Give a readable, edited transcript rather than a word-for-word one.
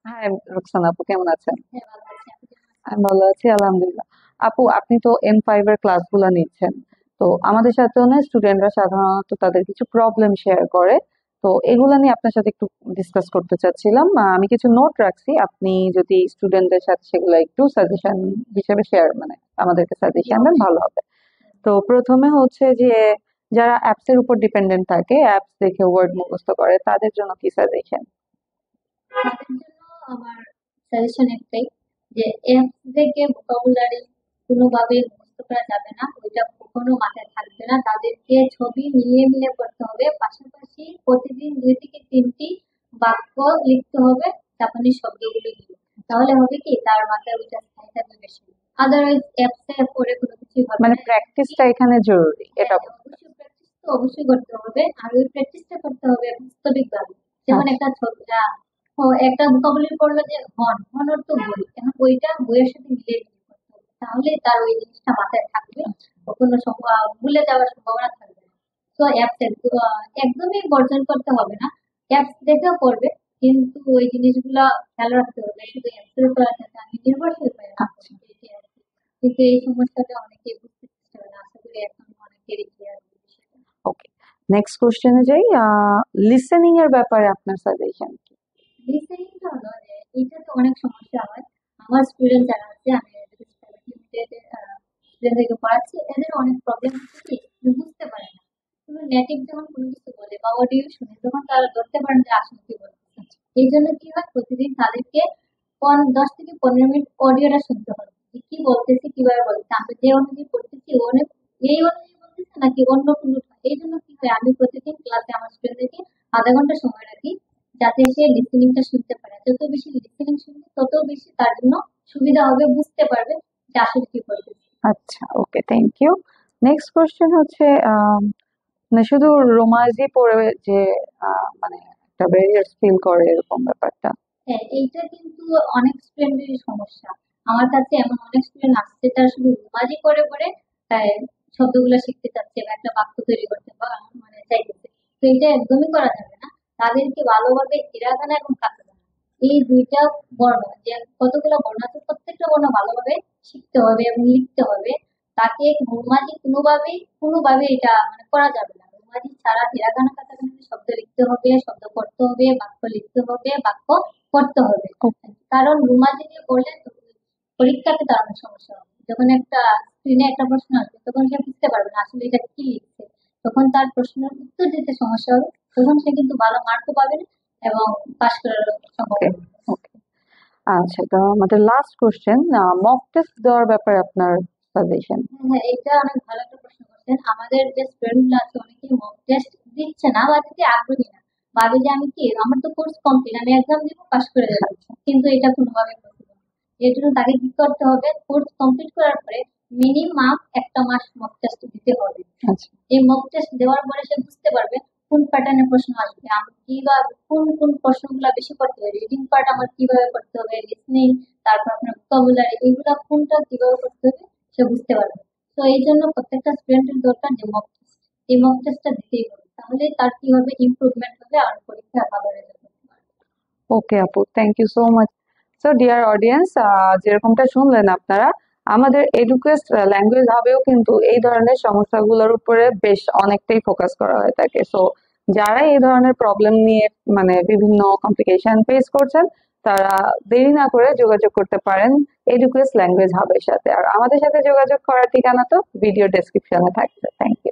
হ্যাঁ, রুকসানা আপু কেমন আছেন? হ্যাঁ, ভালো আছি। আপনি কেমন আছেন? আমি ভালো আছি, আলহামদুলিল্লাহ। আপু, আপনি তো M5 এর ক্লাসগুলো নিচ্ছেন। তো আমাদের সাথেও না স্টুডেন্টরা সাধারণত তাদের কিছু প্রবলেম শেয়ার করে। তো এগুলা নিয়ে আপনার সাথে একটু ডিসকাস করতে চাচ্ছিলাম। আমি কিছু নোট রাখছি, আপনি যদি স্টুডেন্টদের সাথে সেগুলো একটু সাজেশন হিসেবে শেয়ার মানে আমাদেরকে জি, সাজেশন দেন, অবশ্যই। ভালো হবে। তো প্রথমে হচ্ছে যে যারা অ্যাপস এর উপর ডিপেন্ডেন্ট থাকে, অ্যাপস দেখে ওয়ার্ড মুখস্থ করে, তাদের জন্য কি সাজেশন? তাদের জন্য আমার সাজেশন একটাই, যে অ্যাপস থেকে ভোকাবুলারি কোনোভাবে মুখস্থ করা যাবে না, ওইটা কখনো মাথায় থাকবে না। তাদেরকে ছবি মিলিয়ে মিলিয়ে পড়তে হবে, পাশাপাশি প্রতিদিন 2 থেকে 3টি বাক্য লিখতে হবে জাপানি শব্দগুলো দিয়ে। তাহলে হবে কি, তার মাথায় ওইটা স্থায়ী থাকবে বেশি। আদারওয়াইজ অ্যাপসে পড়ে কোনো কিছুই হবে মানে না। প্র্যাকটিসটা এখানে জরুরি, হ্যাঁ, এটা হ্যাঁ, অবশ্যই প্র্যাকটিস তো অবশ্যই করতে হবে। আর ওই প্র্যাকটিসটা করতে হবে বাস্তবিকভাবে। যেমন আচ্ছা। একটা একটা ভোকাবুলারি পড়লো যে ঘন, ঘন অর্থ বই। এখন ওইটা বইয়ের সাথে মিলিয়ে মিলিয়ে পড়তে হবে। তাহলে তার ওই জিনিসটা মাথায় থাকবে। কখনো ভুলে যাওয়ার সম্ভাবনা থাকবে না। তো অ্যাপস একদমই বর্জন করতে হবে না। অ্যাপস দেখেও পড়বে, কিন্তু ওই জিনিসগুলা খেয়াল রাখতে হবে। শুধু অ্যাপসের উপর যাতে আমি নির্ভরশীল হয়ে না পড়ি, আচ্ছা। এটাই আর কি। কিন্তু এই সমস্যাটা অনেকেই বুঝতে চেষ্টা করে না। আশা করি এখন অনেকেরই ক্লিয়ার হবে বিষয়টা। ওকে, নেক্সট কোশ্চেনে যাই। লিসেনিং এর ব্যাপারে আপনার সাজেশন কি? লিসেনিংটা হলো যে এটা তো অনেক সমস্যা হয়। আমার স্টুডেন্ট যারা আছে, আমি লিমিটেড স্টুডেন্টদেরকে পড়াচ্ছি, এদের অনেক প্রবলেম হচ্ছে কি, যে বুঝতে পারে না। কোনো নেটিভ যখন কোনো কিছু বলে বা অডিও শুনে, তখন তারা ধরতে পারেন যে আসলে কি বলতেছে। এই জন্য কি হয়, প্রতিদিন তাদেরকে 10 থেকে 15 মিনিট অডিওটা শুনতে হবে, যে কি বলতেছে, কিভাবে বলতেছে, আমি যে অনুযায়ী পড়তেছি এই অনুযায়ী বলতেছে নাকি অন্য কোনো। এই জন্য কি হয়, আমি প্রতিদিন ক্লাসে আমার স্টুডেন্টদেরকে আধা ঘন্টা সময় রাখি, যাতে সে লিসেনিংটা শুনতে পারে। যত বেশি লিসেনিং শুনবে, তত বেশি তার জন্য সুবিধা হবে, বুঝতে পারবে যে আসলে কি বলতেছে। আচ্ছা, ওকে, থ্যাংক ইউ। নেক্সট কোশ্চেন হচ্ছে মানে শুধু রোমাজি পড়ে যে মানে একটা ব্যারিয়ার ফিল করে এরকম ব্যাপারটা। হ্যাঁ, এইটা কিন্তু অনেক স্টুডেন্টেরই সমস্যা। আমার কাছে এমন অনেক স্টুডেন্ট আসছে, তারা শুধু রোমাজি করে পড়ে তাই শব্দগুলো শিখতে চাচ্ছে বা একটা বাক্য তৈরি করতে মানে চাইতেছে। তো এটা একদমই করা যাবে না। তাদেরকে ভালোভাবে হিরাগানা এবং কাতাকানা, এই দুইটা বর্ণ, যে কতগুলো বর্ণ আছে, প্রত্যেকটা বর্ণ ভালোভাবে শিখতে হবে এবং লিখতে হবে। তাকে রোমাজি কোনোভাবে এটা মানে করা যাবে না। রোমাজি ছাড়া হিরাগানা কাতাকানাতে শব্দ লিখতে হবে, শব্দ পড়তে হবে, বাক্য লিখতে হবে, বাক্য করতে হবে। কারণ রুমালি দিয়ে পড়লে তো পরীক্ষাতে তার অনেক সমস্যা হবে। যখন একটা স্ক্রিনে একটা প্রশ্ন আসবে, তখন সে বুঝতে পারবে না আসলে এটা কি লিখছে। তখন তার প্রশ্নের উত্তর দিতে সমস্যা হবে। তখন সে কিন্তু ভালো মার্কও পাবে না এবং পাশ করার ওকে, সম্ভাবনা হবে। ওকে। আচ্ছা, তো আমাদের লাস্ট কোশ্চেন, মক টেস্ট দেওয়ার ব্যাপারে আপনার সাজেশন। হ্যাঁ, হ্যাঁ, এটা অনেক ভালো একটা প্রশ্ন করছেন। আমাদের যে স্টুডেন্ট গুলো আছে, অনেকেই মক টেস্ট দিচ্ছে না বা দিতে আগ্রহী না। ভাবে যে আমি কি, আমার তো কোর্স কমপ্লিট, আমি এক্সাম দিব, পাশ করে যাবো। কিন্তু এটা কোনোভাবে পসিবল না। এর জন্য তাকে কি করতে হবে, কোর্স কমপ্লিট করার পরে মিনিমাম একটা মাস মক টেস্ট দিতে হবে। আচ্ছা। এই মক টেস্ট দেওয়ার পরে সে বুঝতে পারবে কোন প্যাটার্নের প্রশ্ন আসবে, আমি কিভাবে কোন কোন প্রশ্নগুলো বেশি করতে হবে, রিডিং পার্ট আমার কিভাবে করতে হবে, লিসনিং, তারপর আপনার ভোকাবুলারি, এইগুলা কোনটা কিভাবে করতে হবে সে বুঝতে পারবে। তো এই জন্য প্রত্যেকটা স্টুডেন্টের দরকার যে মক টেস্ট, এই মক টেস্টটা দিতেই হবে। তাহলে তার কি হবে, ইমপ্রুভমেন্ট হবে আর পরীক্ষায় ভালো রেজাল্ট করতে পারবে। ওকে আপু, thank you so much. So dear audience, যেরকমটা শুনলেন আপনারা, আমাদের এডুকেস্ট ল্যাঙ্গুয়েজ হাবেও কিন্তু এই ধরনের সমস্যাগুলোর উপরে বেশ অনেকটাই ফোকাস করা হয়ে থাকে। সো যারা এই ধরনের প্রবলেম নিয়ে মানে বিভিন্ন কমপ্লিকেশন ফেস করছেন, তারা দেরি না করে যোগাযোগ করতে পারেন এডুকেস্ট ল্যাঙ্গুয়েজ হাবের সাথে। আর আমাদের সাথে যোগাযোগ করার ঠিকানা তো ভিডিও ডেসক্রিপশনে থাকছে। Thank you.